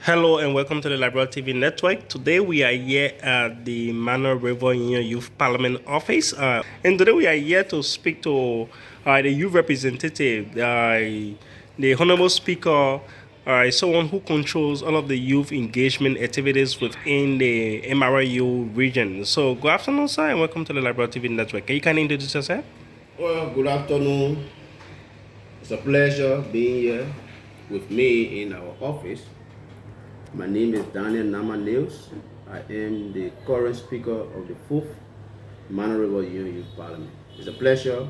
Hello and welcome to the Liberia TV network. Today we are here at the Mano River Youth Parliament office, and today we are here to speak to the youth representative, the honorable speaker, someone who controls all of the youth engagement activities within the MRU region. So good afternoon, sir, and welcome to the Liberia TV network. Can you kindly introduce yourself? Well, good afternoon. It's a pleasure being here with me in our office. My name is Daniel Nama-Niels. I am the current speaker of the 4th Mano River Youth Parliament. It's a pleasure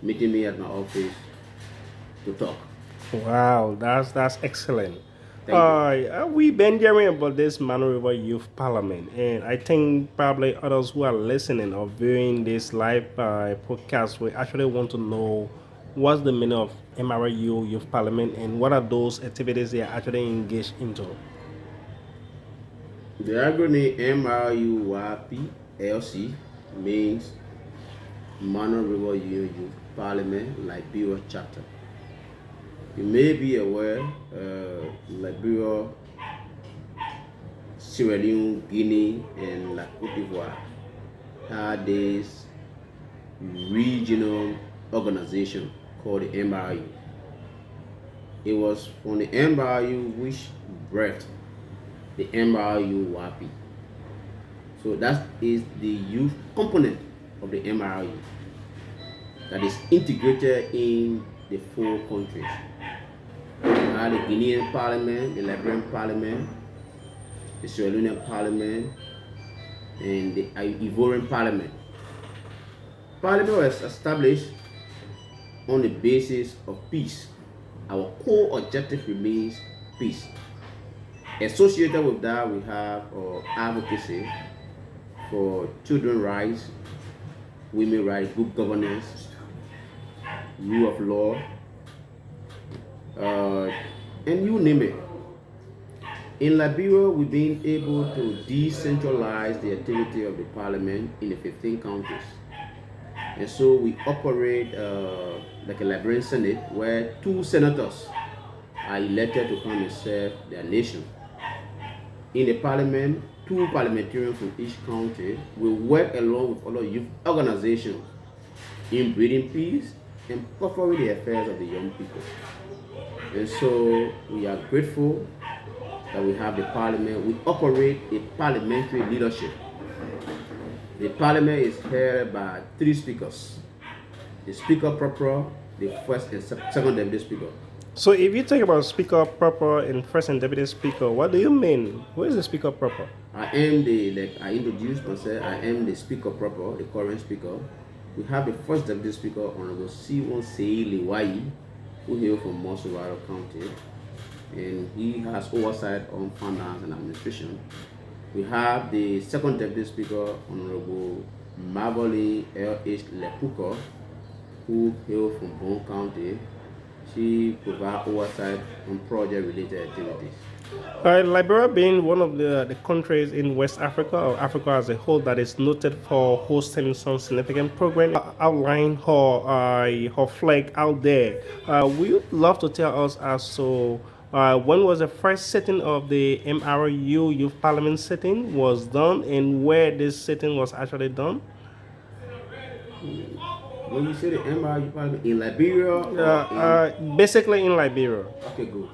meeting me at my office to talk. Wow, that's excellent. Thank you. We've been hearing about this Mano River Youth Parliament, and I think probably others who are listening or viewing this live podcast will actually want to know what's the meaning of MRU Youth Parliament and what are those activities they are actually engaged into. The acronym MRUYP means Mano River Youth Parliament Liberia Chapter. You may be aware, Liberia, Sierra Leone, Guinea, and La Cote d'Ivoire had this regional organization called the MRU. It was from the MRU which birthed the MRU WAPI. So that is the youth component of the MRU that is integrated in the 4 countries. We have the Guinean Parliament, the Liberian Parliament, the Sierra Leonean Parliament, and the Ivorian Parliament. Parliament was established on the basis of peace. Our core objective remains peace. Associated with that, we have advocacy for children's rights, women's rights, good governance, rule of law, and you name it. In Liberia, we've been able to decentralize the activity of the parliament in the 15 counties. And so we operate like a Liberian Senate where 2 senators are elected to come and serve their nation. In the parliament, 2 parliamentarians from each county will work along with other youth organizations in breeding peace and covering the affairs of the young people. And so we are grateful that we have the parliament. We operate a parliamentary leadership. The parliament is held by 3 speakers. The speaker proper, the first and second deputy speaker. So if you talk about speaker proper and first and deputy speaker, what do you mean? Who is the speaker proper? I am I introduced myself, I am the speaker proper, the current speaker. We have the first deputy speaker, Honorable C1 Liwai, who hails from Mosovaro County, and he has oversight on finance and administration. We have the second deputy speaker, Honorable Mavoli L.H. Lepuka, who hails from Bon County. She provides oversight on project-related activities. Liberia being one of the countries in West Africa or Africa as a whole that is noted for hosting some significant program, outline her flag out there. We would love to tell us as to when was the first sitting of the MRU Youth Parliament sitting was done and where this sitting was actually done? When you say the MRU Parliament in Liberia, basically in Liberia. Okay, good.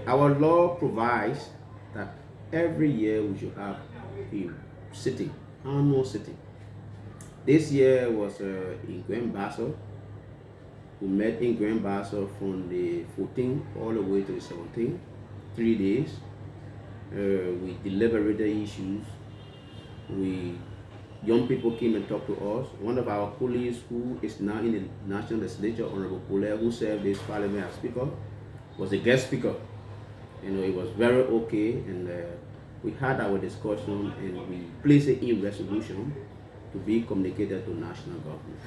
Our law provides that every year we should have a sitting, annual sitting. This year was in Grand Basso. We met in Grand Basso from the 14th all the way to the 17th, 3 days. We deliberated issues. Young people came and talked to us. One of our colleagues who is now in the National Legislature, Honorable Pole, who served this parliament as speaker, was a guest speaker. It was very okay, and we had our discussion and we placed it in resolution to be communicated to national government.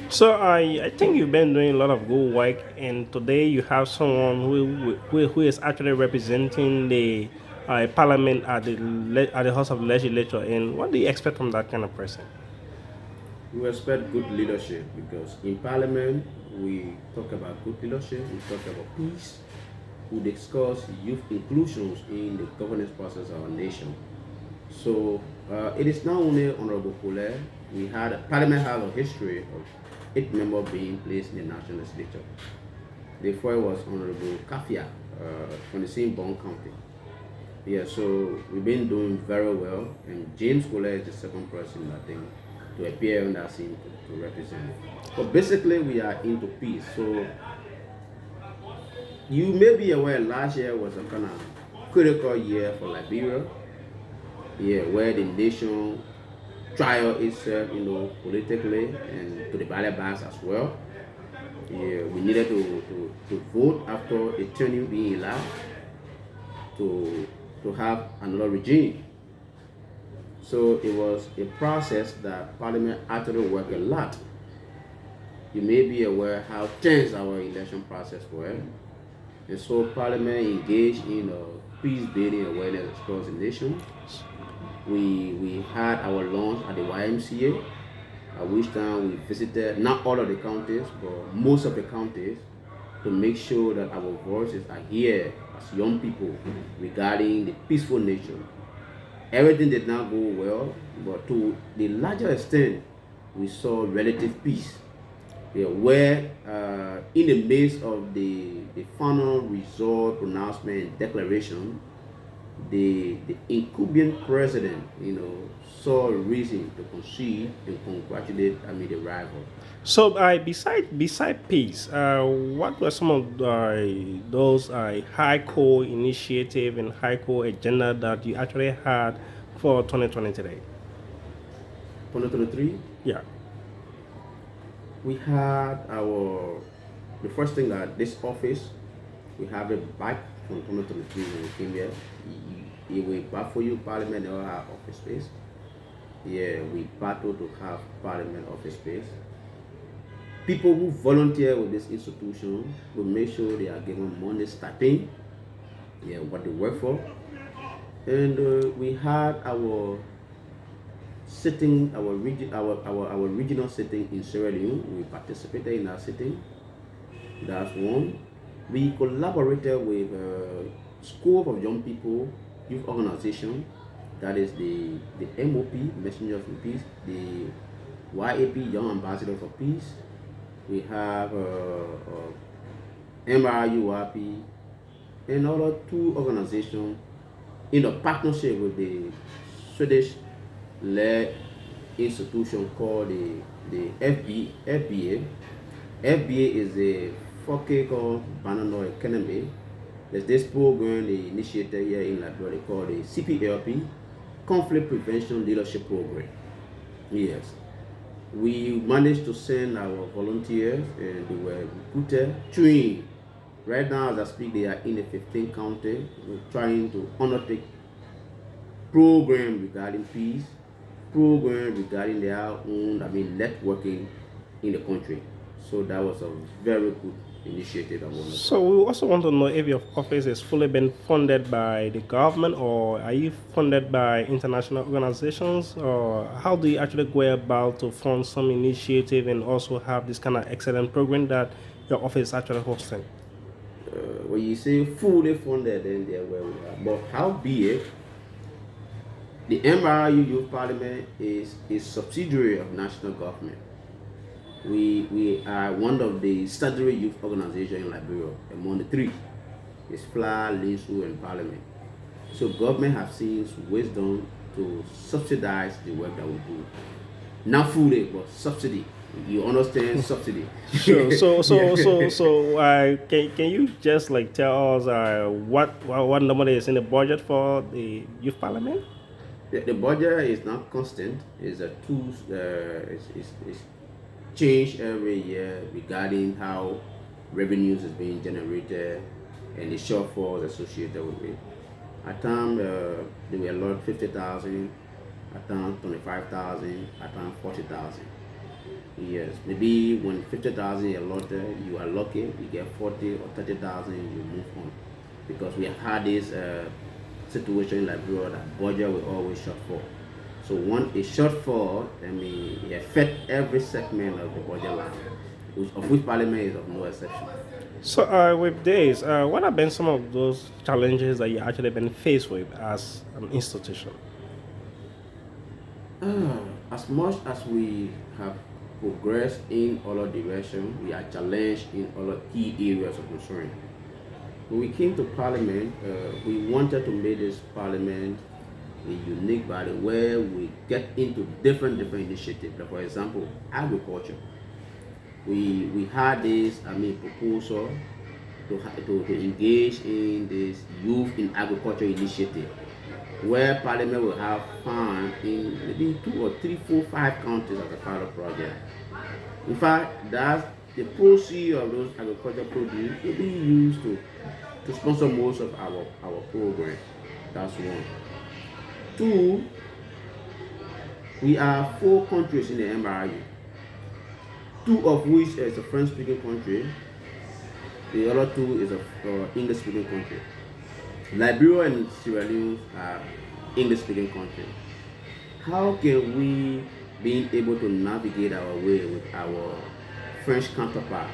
So I think you've been doing a lot of good work, and today you have someone who is actually representing the parliament at the House of Legislature. And what do you expect from that kind of person? We expect good leadership because in parliament we talk about good leadership, we talk about peace, we discuss youth inclusions in the governance process of our nation. So it is not only Honorable Kule, we had Parliament has a history of 8 members being placed in the National Legislature. Before it was Honorable Kafia from the same Bond County. Yeah, so we've been doing very well, and James Kule is the second person, I think, to appear on that scene to represent. But basically, we are into peace. So you may be aware last year was a kind of critical year for Liberia. Yeah, where the nation trial itself, politically and to the ballot box as well. Yeah, we needed to vote after a tenure being allowed to have another regime. So it was a process that Parliament actually worked a lot. You may be aware how tense our election process was. And so Parliament engaged in a peace building awareness across the nation. We had our launch at the YMCA, at which time we visited not all of the counties, but most of the counties, to make sure that our voices are here as young people regarding the peaceful nature. Everything did not go well, but to the larger extent, we saw relative peace. Where in the midst of the final result pronouncement and declaration, the incumbent president, saw a reason to concede and congratulate the rival. So, beside peace, what were some of those high core initiative and high core agenda that you actually had for 2023? 2023, Yeah. we had the first thing that this office, we have it back from 2023 when we came here. We back for you Parliament, they all have office space. Yeah, we battle to have Parliament office space. People who volunteer with this institution will make sure they are given money stipend, what they work for. And we had our sitting, our regional sitting in Sierra Leone. We participated in that sitting. That's one. We collaborated with a school of young people, youth organization, that is the MOP, Messengers for Peace, the YAP, Young Ambassador for Peace. We have MRURP, and other two organizations in a partnership with the Swedish-led institution called the FBA. FBA is a Focus Banana Economy. There's this program they initiated here in Liberia called the CPLP, Conflict Prevention Leadership Program. Yes. We managed to send our volunteers and they were recruited, trained. Right now, as I speak, they are in the 15th county. We're trying to undertake program regarding peace, program regarding their own, networking in the country. So that was a very good initiative. So we also want to know if your office is fully been funded by the government, or are you funded by international organizations, or how do you actually go about to fund some initiative and also have this kind of excellent program that your office is actually hosting? When you say fully funded, then they're where we are. But how be it, the MRU Youth Parliament is a subsidiary of national government. We are one of the statutory youth organizations in Liberia, among the three. It's FLA, LINSU, and Parliament. So government have seen wisdom to subsidize the work that we do. Not fully, but subsidy. You understand subsidy? Sure. Can you just tell us what number is in the budget for the youth parliament? The budget is not constant. It's a two. It's changed every year regarding how revenues is being generated and the shortfalls associated with it. At times they will allot 50,000, at times 25,000, at times 40,000. Yes, maybe when 50,000 is allotted, you are lucky, you get 40 or 30,000, you move on. Because we have had this situation in Liberia that budget will always shortfall. So when a shortfall, it affects every segment of the budget line. of which Parliament is of no exception. So, with this, what have been some of those challenges that you actually been faced with as an institution? As much as we have progressed in other directions, we are challenged in other key areas of concern. When we came to Parliament, we wanted to make this Parliament a unique body where we get into different initiatives. Like for example, agriculture. We had this proposal to engage in this youth in agriculture initiative, where Parliament will have fund in maybe 2 or 3, 4, 5 countries as a part of project. In fact, that's the proceeds of those agricultural produce will be used to sponsor most of our program. That's one. Two, we are 4 countries in the MRU, 2 of which is a French-speaking country. The other 2 is a English-speaking country. Liberia and Sierra Leone are English-speaking countries. How can we be able to navigate our way with our French counterpart?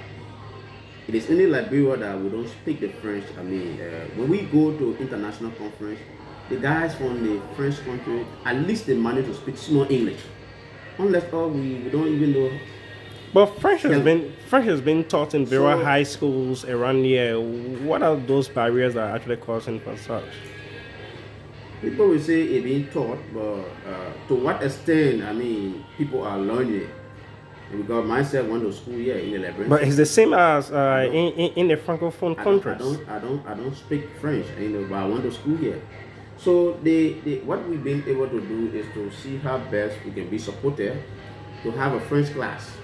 It is only Liberia that we don't speak the French. When we go to international conference, the guys from the French country at least they manage to speak small English. Unless we don't even know. But French has been taught in various So- high schools around here. What are those barriers that are actually causing for such? People will say it being taught, but to what extent? People are learning it. Because myself went to school here in the Liberia. But it's the same as in the francophone countries. I don't speak French, but I went to school here. So what we've been able to do is to see how best we can be supported to have a French class.